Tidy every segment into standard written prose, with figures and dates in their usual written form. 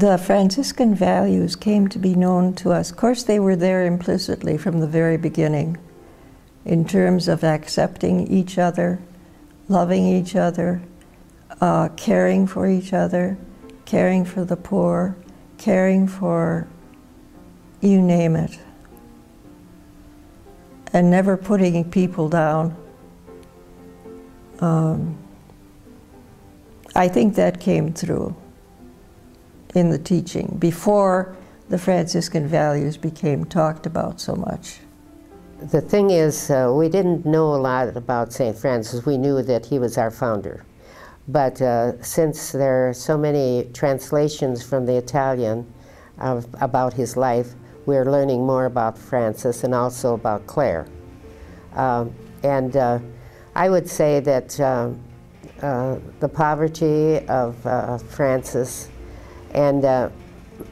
The Franciscan values came to be known to us. Of course, they were there implicitly from the very beginning in terms of accepting each other, loving each other, caring for each other, caring for the poor, caring for you name it, and never putting people down. I think that came through in the teaching before the Franciscan values became talked about so much. The thing is, we didn't know a lot about St. Francis. We knew that he was our founder. But since there are so many translations from the Italian about his life, we're learning more about Francis and also about Clare. And I would say that the poverty of Francis and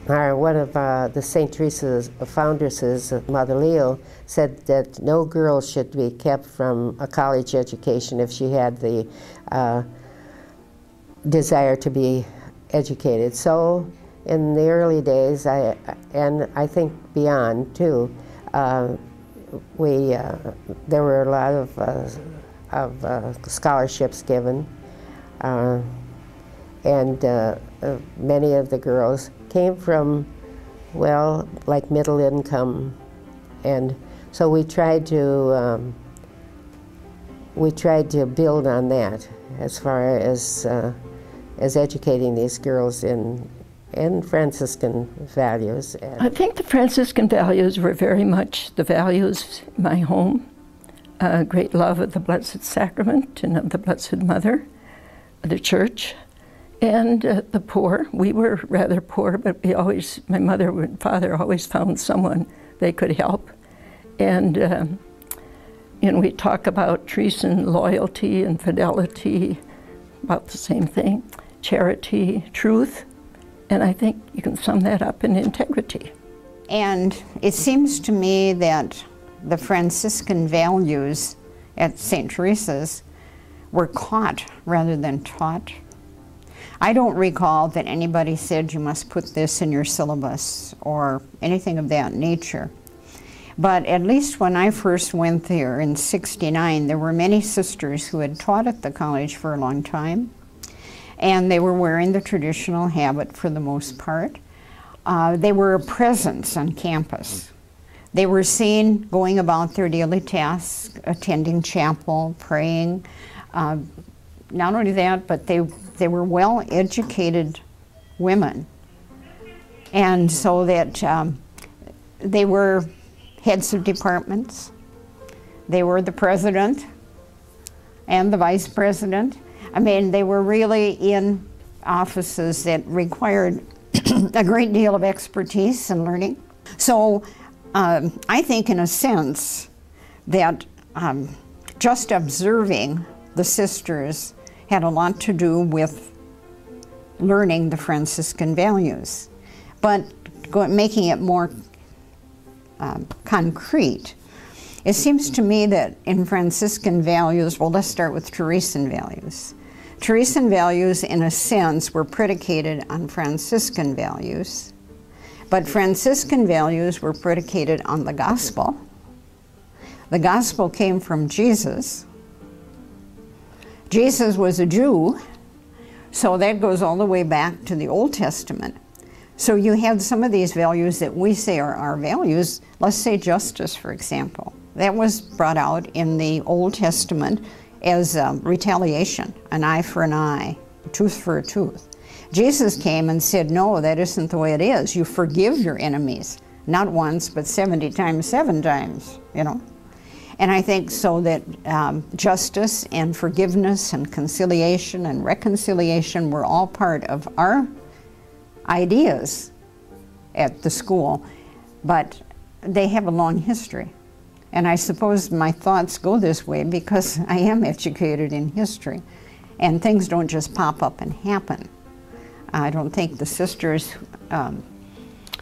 one of the St. Teresa's foundresses, Mother Leo, said that no girl should be kept from a college education if she had the desire to be educated. So in the early days, and I think beyond too, there were a lot of scholarships given, and many of the girls came from, well, like middle income, and so we tried to build on that as far as educating these girls in Franciscan values. I think the Franciscan values were very much the values in my home. Great love of the Blessed Sacrament and of the Blessed Mother, the Church, and the poor. We were rather poor, but my mother and father always found someone they could help. And we talk about Teresan loyalty and fidelity, about the same thing, charity, truth, and I think you can sum that up in integrity. And it seems to me that the Franciscan values at St. Teresa's were caught rather than taught. I don't recall that anybody said you must put this in your syllabus or anything of that nature. But at least when I first went there in '69, there were many sisters who had taught at the college for a long time, and they were wearing the traditional habit for the most part. They were a presence on campus. They were seen going about their daily tasks, attending chapel, praying. Not only that, but they were well-educated women. And so that they were heads of departments. They were the president and the vice president. I mean, they were really in offices that required a great deal of expertise and learning. So I think in a sense that just observing the sisters had a lot to do with learning the Franciscan values. But making it more concrete, it seems to me that in Franciscan values, well, let's start with Teresan values. Teresan values, in a sense, were predicated on Franciscan values, but Franciscan values were predicated on the gospel. The gospel came from Jesus. Jesus was a Jew, so that goes all the way back to the Old Testament. So you had some of these values that we say are our values. Let's say justice, for example. That was brought out in the Old Testament as retaliation, an eye for an eye, a tooth for a tooth. Jesus came and said, no, that isn't the way it is. You forgive your enemies, not once, but 70 times, 7 times, you know. And I think so that justice and forgiveness and conciliation and reconciliation were all part of our ideas at the school, but they have a long history. And I suppose my thoughts go this way because I am educated in history, and things don't just pop up and happen. I don't think the sisters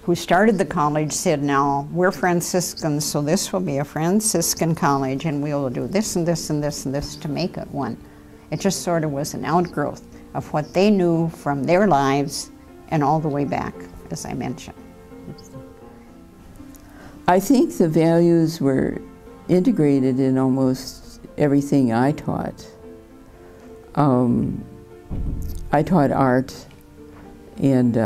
who started the college said, now, we're Franciscans, so this will be a Franciscan college, and we will do this and this and this and this to make it one. It just sort of was an outgrowth of what they knew from their lives and all the way back, as I mentioned. I think the values were integrated in almost everything I taught. I taught art, and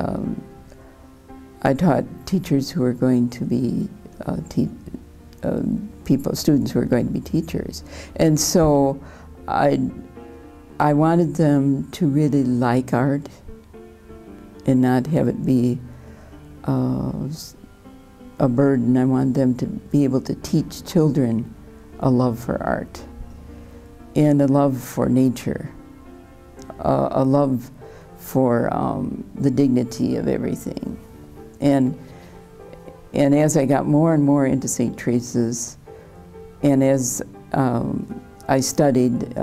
I taught teachers who were going to be students who were going to be teachers. And so I wanted them to really like art and not have it be a burden. I wanted them to be able to teach children a love for art and a love for nature, a love for the dignity of everything. And as I got more and more into St. Teresa's, and as I studied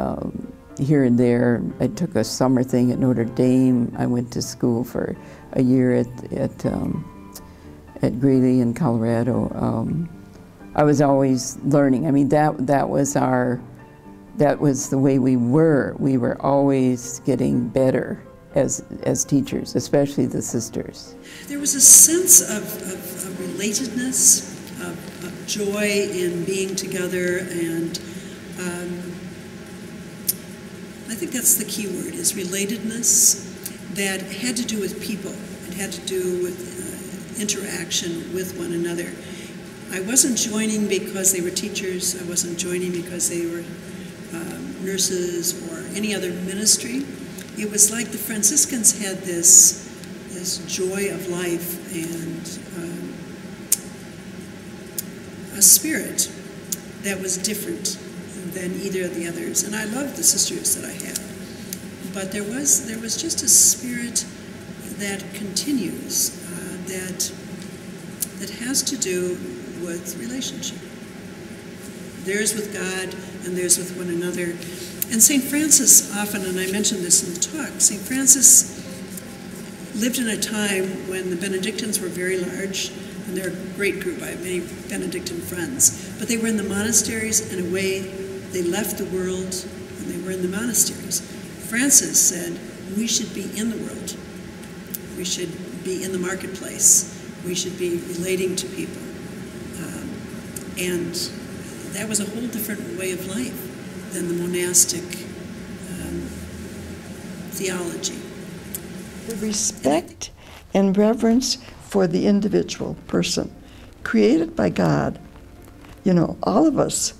here and there, I took a summer thing at Notre Dame. I went to school for a year at Greeley in Colorado. I was always learning. I mean, that was the way we were. We were always getting better as teachers, especially the sisters. There was a sense of relatedness, of joy in being together, and I think that's the key word, is relatedness, that had to do with people. It had to do with interaction with one another. I wasn't joining because they were teachers. I wasn't joining because they were nurses or any other ministry. It was like the Franciscans had this joy of life and a spirit that was different than either of the others. And I loved the sisters that I had. But there was just a spirit that continues, that has to do with relationship. Theirs with God and theirs with one another. And St. Francis often, and I mentioned this in the talk, St. Francis lived in a time when the Benedictines were very large, and they're a great group. I have many Benedictine friends. But they were in the monasteries, in a way they left the world and they were in the monasteries. Francis said, we should be in the world. We should be in the marketplace. We should be relating to people. And that was a whole different way of life than the monastic theology. The respect and reverence for the individual person, created by God, you know, all of us,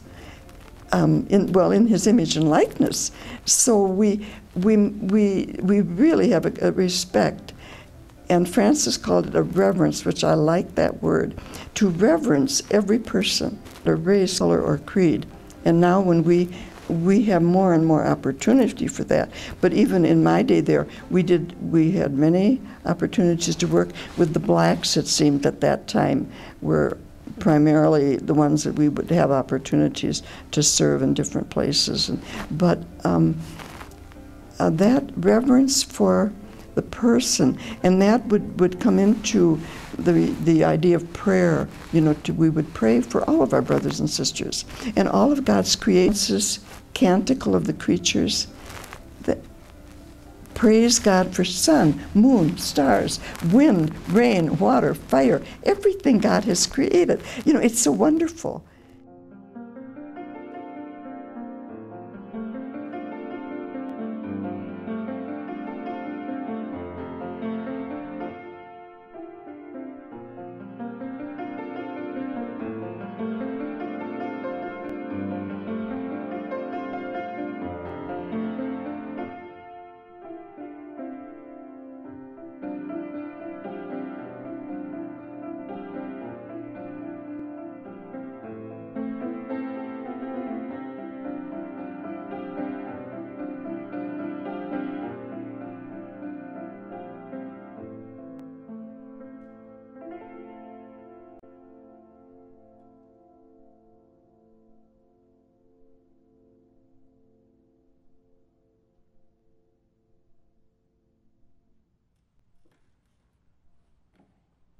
in His image and likeness. So we really have a respect. And Francis called it a reverence, which I like that word, to reverence every person, their race, color, or creed. And now when we have more and more opportunity for that. But even in my day there, we had many opportunities to work with the blacks, it seemed at that time, were primarily the ones that we would have opportunities to serve in different places. But that reverence for the person, and that would come into the idea of prayer. You know, we would pray for all of our brothers and sisters, and all of God's creations, canticle of the creatures, that praise God for sun, moon, stars, wind, rain, water, fire, everything God has created. You know, it's so wonderful.